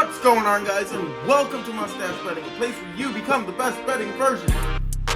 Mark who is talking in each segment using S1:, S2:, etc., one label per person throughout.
S1: What's going on, guys, and welcome to Mustachebetting, a place where you become the best betting version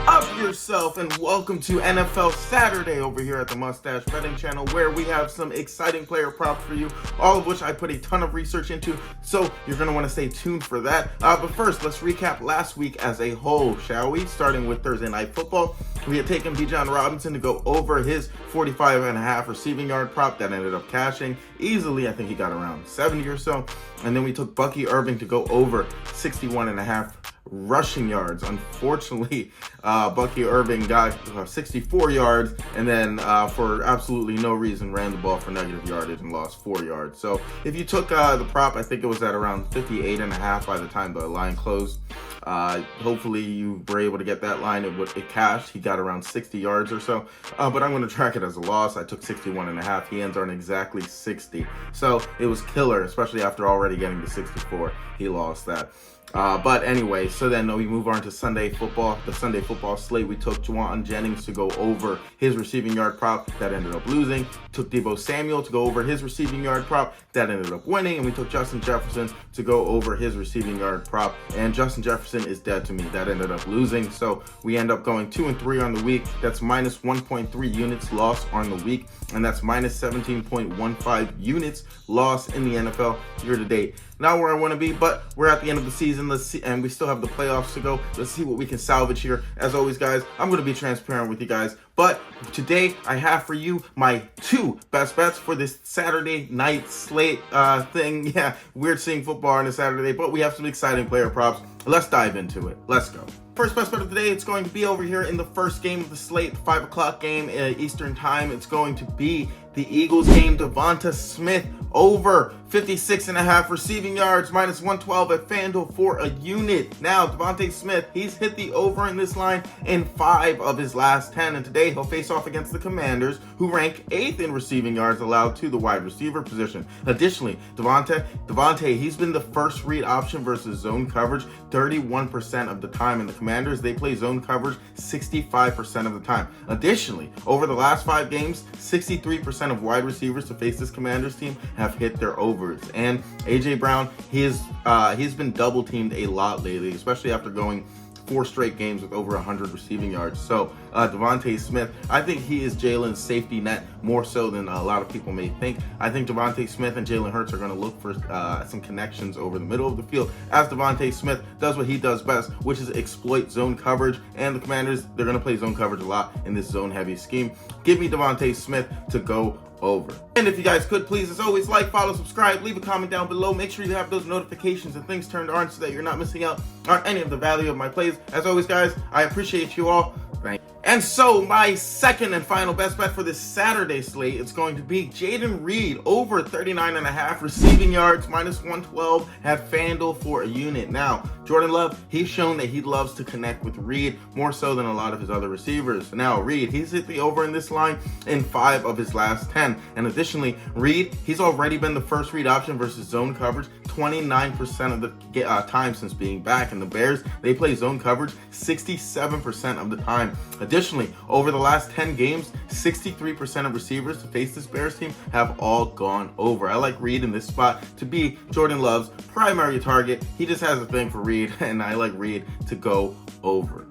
S1: of yourself. And welcome to NFL Saturday over here at the Mustachebetting channel, where we have some exciting player props for you, all of which I put a ton of research into, so you're going to want to stay tuned for that. But first, let's recap last week as a whole, shall we? Starting with Thursday Night Football, we had taken Bijan Robinson to go over his 45.5 receiving yard prop that ended up cashing easily. I think he got around 70 or so. And then we took Bucky Irving to go over 61.5 rushing yards. Unfortunately, Bucky Irving got 64 yards, and then for absolutely no reason ran the ball for negative yardage and lost 4 yards. So if you took the prop, I think it was at around 58.5 by the time the line closed. Hopefully you were able to get that line. It cashed. He got around 60 yards or so, but I'm going to track it as a loss. I took 61.5. He ends on exactly 60. So it was killer, especially after already getting to 64. He lost that. But anyway, so then we move on to Sunday football. The Sunday football slate, we took Juwan Jennings to go over his receiving yard prop. That ended up losing. Took Deebo Samuel to go over his receiving yard prop. That ended up winning. And we took Justin Jefferson to go over his receiving yard prop. And Justin Jefferson is dead to me. That ended up losing. So we end up going 2-3 on the week. That's minus 1.3 units loss on the week. And that's minus 17.15 units loss in the NFL year to date. Not where I want to be, but we're at the end of the season. Let's see, and we still have the playoffs to go. Let's see what we can salvage here. As always, guys, I'm going to be transparent with you guys. But today, I have for you my 2 best bets for this Saturday night slate thing. Yeah, weird seeing football on a Saturday, but we have some exciting player props. Let's dive into it. Let's go. First best bet of the day, it's going to be over here in the first game of the slate, 5 o'clock game Eastern time. It's going to be the Eagles game. Devonta Smith over 56.5 receiving yards, minus 112 at FanDuel for a unit. Now, Devonta Smith, he's hit the over in this line in 5 of his last 10, and today he'll face off against the Commanders, who rank 8th in receiving yards allowed to the wide receiver position. Additionally, Devonta, he's been the first read option versus zone coverage 31% of the time, and the Commanders, they play zone coverage 65% of the time. Additionally, over the last 5 games, 63% of wide receivers to face this Commanders team have hit their overs. And AJ Brown, he's been double teamed a lot lately, especially after going 4 straight games with over 100 receiving yards. So Devonta Smith, I think he is Jalen's safety net more so than a lot of people may think. I think Devonta Smith and Jalen Hurts are going to look for some connections over the middle of the field, as Devonta Smith does what he does best, which is exploit zone coverage. And the Commanders, they're going to play zone coverage a lot in this zone heavy scheme. Give me Devonta Smith to go over. And if you guys could, please, as always, like, follow, subscribe, leave a comment down below. Make sure you have those notifications and things turned on so that you're not missing out on any of the value of my plays. As always, guys, I appreciate you all. Thank you. And so my second and final best bet for this Saturday slate, it's going to be Jayden Reed over 39.5 receiving yards, minus 112 at FanDuel for a unit. Now, Jordan Love, he's shown that he loves to connect with Reed more so than a lot of his other receivers. Now, Reed, he's hit the over in this line in 5 of his last 10. And additionally, Reed, he's already been the first read option versus zone coverage 29% of the time since being back. And the Bears, they play zone coverage 67% of the time. Additionally, over the last 10 games, 63% of receivers to face this Bears team have all gone over. I like Reed in this spot to be Jordan Love's primary target. He just has a thing for Reed, and I like Reed to go over.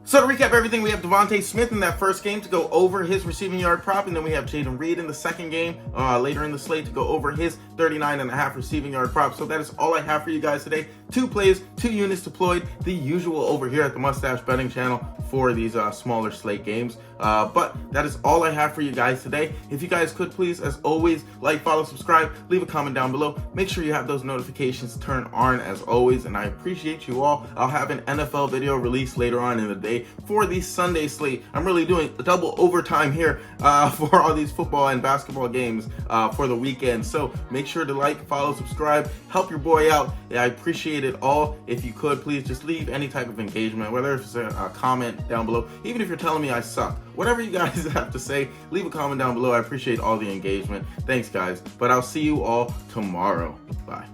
S1: So to recap everything, we have Devonta Smith in that first game to go over his receiving yard prop, and then we have Jayden Reed in the second game later in the slate to go over his 39.5 receiving yard prop. So that is all I have for you guys today. 2 plays, 2 units deployed, the usual over here at the Mustachebetting channel for these smaller slate games. But that is all I have for you guys today. If you guys could, please, as always, like, follow, subscribe, leave a comment down below. Make sure you have those notifications turned on as always, and I appreciate you all. I'll have an NFL video released later on in the day for the Sunday slate. I'm really doing a double overtime here for all these football and basketball games for the weekend. So make sure to like, follow, subscribe, help your boy out. Yeah, I appreciate it all. If you could, please just leave any type of engagement, whether it's a comment down below, even if you're telling me I suck. Whatever you guys have to say, leave a comment down below. I appreciate all the engagement. Thanks, guys. But I'll see you all tomorrow. Bye.